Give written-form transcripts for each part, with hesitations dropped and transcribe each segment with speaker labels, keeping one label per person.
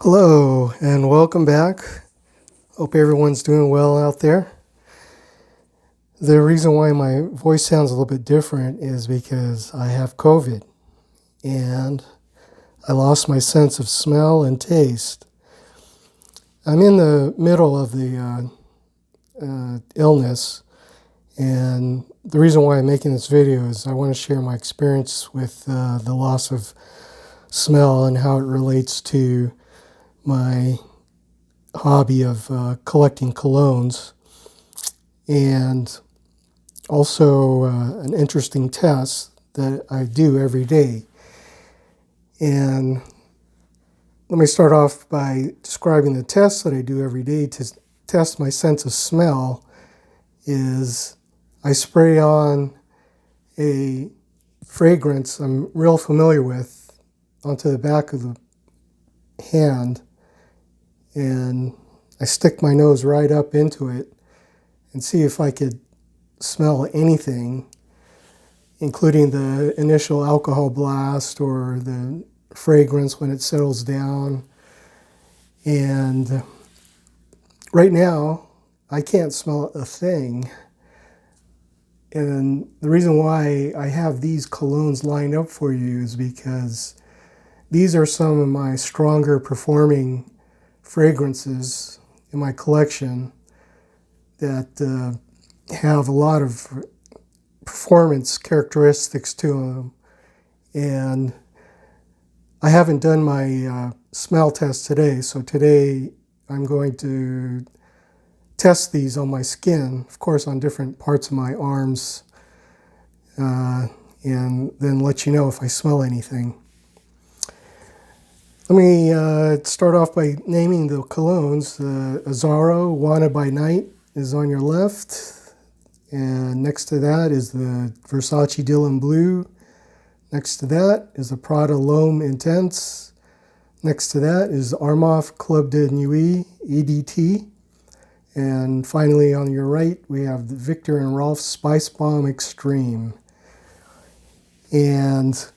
Speaker 1: Hello and welcome back. Hope everyone's doing well out there. The reason why my voice sounds a little bit different is because I have COVID and I lost my sense of smell and taste. I'm in the middle of the illness, and the reason why I'm making this video is I want to share my experience with the loss of smell and how it relates to my hobby of collecting colognes, and also an interesting test that I do every day. And let me start off by describing the test that I do every day to test my sense of smell. Is I spray on a fragrance I'm real familiar with onto the back of the hand, and I stick my nose right up into it and see if I could smell anything, including the initial alcohol blast or the fragrance when it settles down. And right now, I can't smell a thing. And the reason why I have these colognes lined up for you is because these are some of my stronger performing fragrances in my collection that have a lot of performance characteristics to them. And I haven't done my smell test today, so today I'm going to test these on my skin, of course on different parts of my arms, and then let you know if I smell anything. Let me start off by naming the colognes. Azzaro Wanted by Night is on your left, and next to that is the Versace Dylan Blue. Next to that is the Prada L'Homme Intense. Next to that is Armaf Club de Nuit EDT. And finally on your right, we have the Victor and Rolf Spice Bomb Extreme. And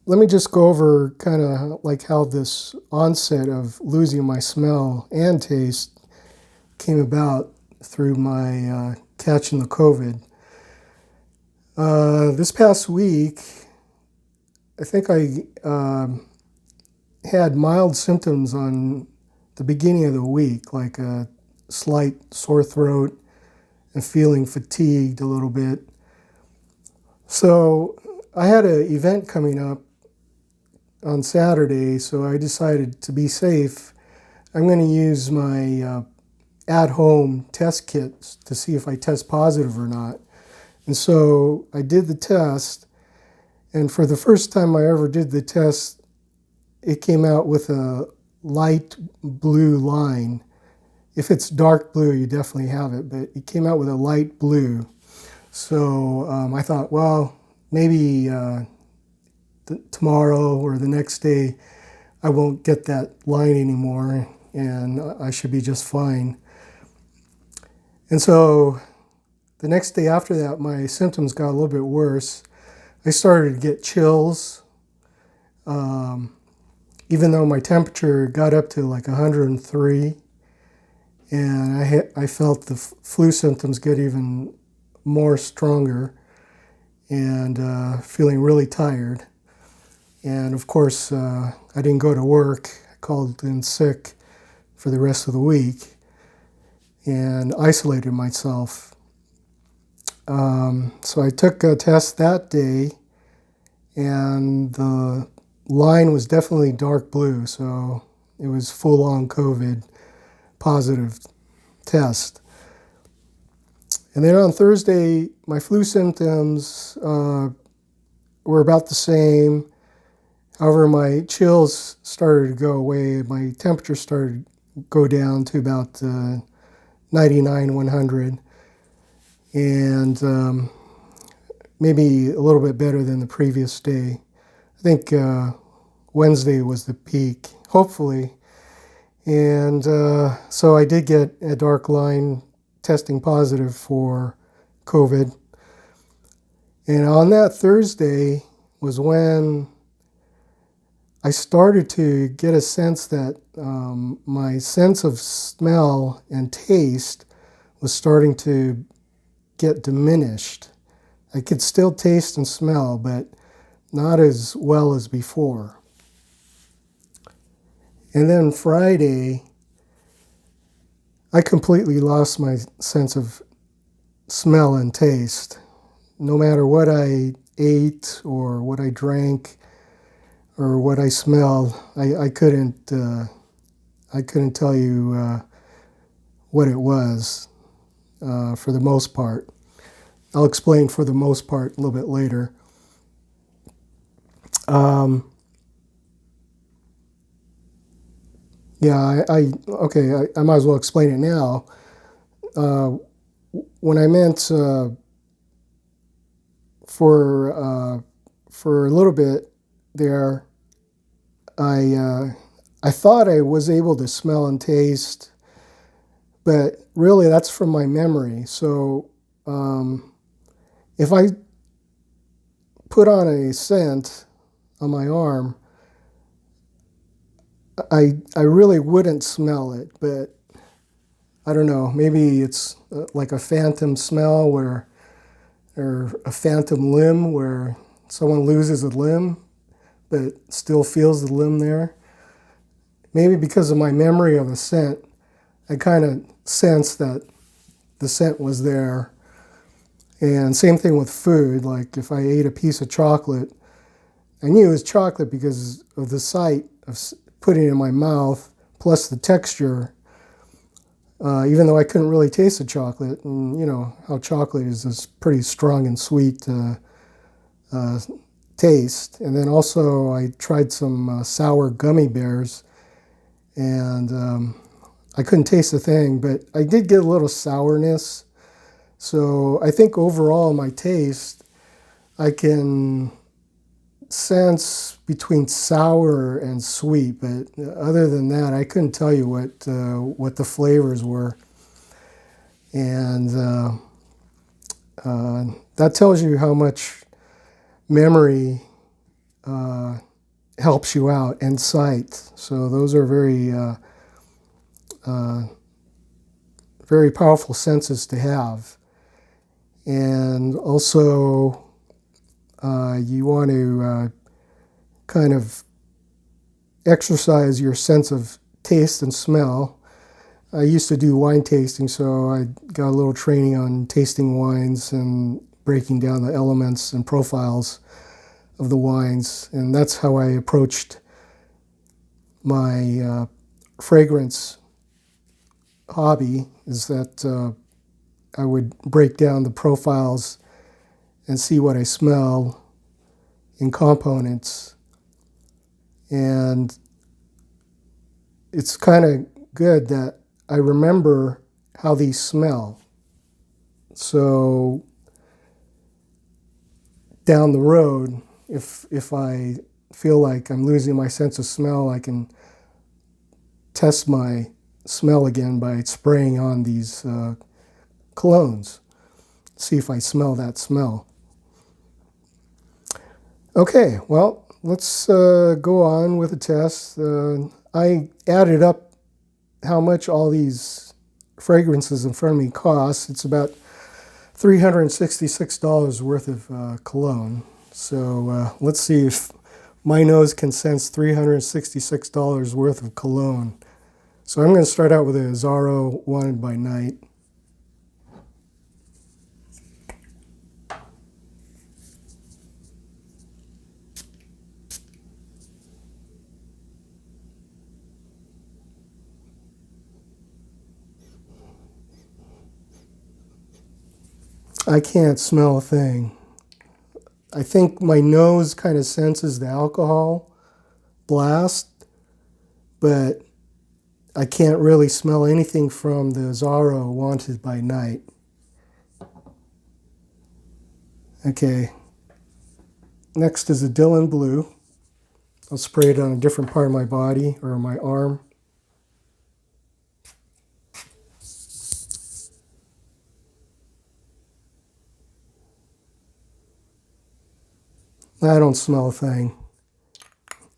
Speaker 1: let me just go over kind of like how this onset of losing my smell and taste came about through my catching the COVID. This past week, I think I had mild symptoms on the beginning of the week, like a slight sore throat and feeling fatigued a little bit. So I had an event coming up on Saturday, so I decided to be safe. I'm going to use my at-home test kits to see if I test positive or not. And so I did the test, and for the first time I ever did the test, it came out with a light blue line. If it's dark blue, you definitely have it, but it came out with a light blue. So I thought, well, maybe tomorrow or the next day I won't get that line anymore, and I should be just fine. And so the next day after that, my symptoms got a little bit worse. I started to get chills, even though my temperature got up to like 103, and I felt the flu symptoms get even more stronger, and feeling really tired. And of course, I didn't go to work. I called in sick for the rest of the week and isolated myself. So I took a test that day, and the line was definitely dark blue, so it was full-on COVID positive test. And then on Thursday, my flu symptoms were about the same. However, my chills started to go away. My temperature started to go down to about 99, 100. And maybe a little bit better than the previous day. I think Wednesday was the peak, hopefully. And so I did get a dark line testing positive for COVID. And on that Thursday was when I started to get a sense that my sense of smell and taste was starting to get diminished. I could still taste and smell, but not as well as before. And then Friday, I completely lost my sense of smell and taste. No matter what I ate or what I drank or what I smelled, I couldn't tell you what it was for the most part. I'll explain for the most part a little bit later. Yeah, I might as well explain it now. When I meant for a little bit there, I thought I was able to smell and taste, but really that's from my memory. So if I put on a scent on my arm, I really wouldn't smell it, but I don't know, maybe it's like a phantom smell or a phantom limb where someone loses a limb but still feels the limb there. Maybe because of my memory of a scent, I kind of sensed that the scent was there. And same thing with food, like if I ate a piece of chocolate, I knew it was chocolate because of the sight of putting it in my mouth, plus the texture, even though I couldn't really taste the chocolate. And you know how chocolate is this pretty strong and sweet taste. And then also I tried some sour gummy bears, and I couldn't taste a thing, but I did get a little sourness. So I think overall my taste, I can sense between sour and sweet, but other than that, I couldn't tell you what the flavors were. And that tells you how much memory helps you out, and sight. So those are very powerful senses to have. And also, you want to kind of exercise your sense of taste and smell. I used to do wine tasting, so I got a little training on tasting wines and breaking down the elements and profiles of the wines. And that's how I approached my fragrance hobby, is that I would break down the profiles and see what I smell in components. And it's kind of good that I remember how these smell. So down the road, if I feel like I'm losing my sense of smell, I can test my smell again by spraying on these colognes, see if I smell that smell. Okay, well, let's go on with the test. I added up how much all these fragrances in front of me cost. It's about $366 worth of cologne. So let's see if my nose can sense $366 worth of cologne. So I'm going to start out with a Azzaro Wanted by Night. I can't smell a thing. I think my nose kind of senses the alcohol blast, but I can't really smell anything from the Azzaro Wanted by Night. Okay, next is a Dylan Blue. I'll spray it on a different part of my body or my arm. I don't smell a thing.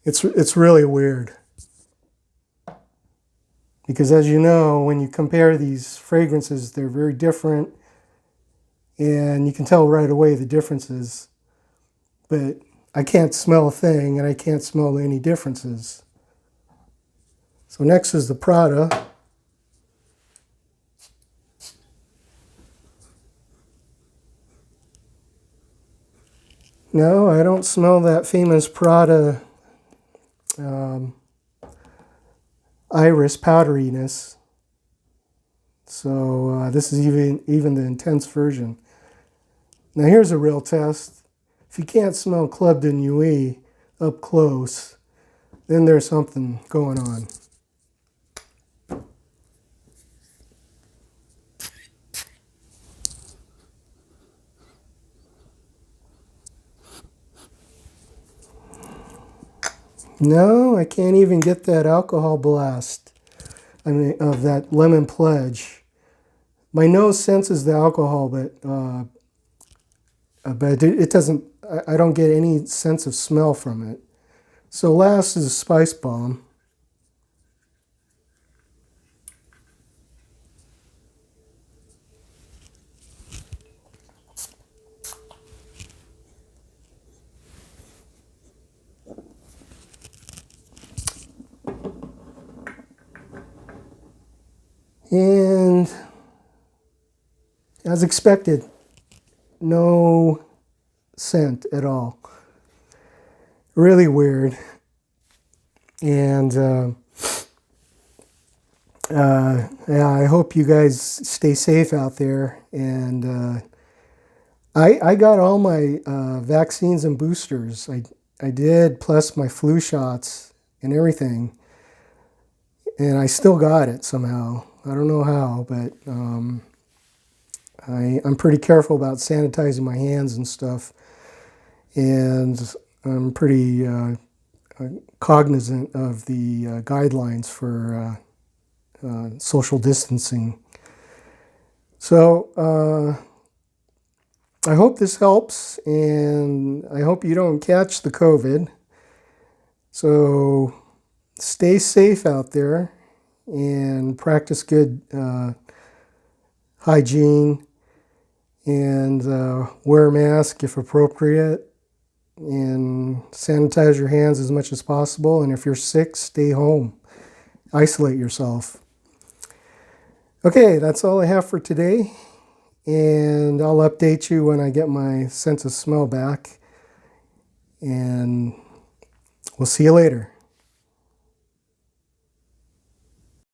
Speaker 1: It's really weird. Because as you know, when you compare these fragrances, they're very different. And you can tell right away the differences. But I can't smell a thing, and I can't smell any differences. So next is the Prada. No, I don't smell that famous Prada iris powderiness. So this is even the intense version. Now here's a real test. If you can't smell Club de Nuit up close, then there's something going on. No, I can't even get that alcohol blast. I mean, of that lemon pledge. My nose senses the alcohol, but it doesn't. I don't get any sense of smell from it. So last is Spice Bomb. And as expected, no scent at all. Really weird. And yeah, I hope you guys stay safe out there. And I got all my vaccines and boosters. I did, plus my flu shots and everything. And I still got it somehow. I don't know how, but I'm pretty careful about sanitizing my hands and stuff. And I'm pretty cognizant of the guidelines for social distancing. So I hope this helps, and I hope you don't catch the COVID. So stay safe out there and practice good hygiene, and wear a mask if appropriate, and sanitize your hands as much as possible. And if you're sick, stay home. Isolate yourself. Okay, that's all I have for today. And I'll update you when I get my sense of smell back. And we'll see you later.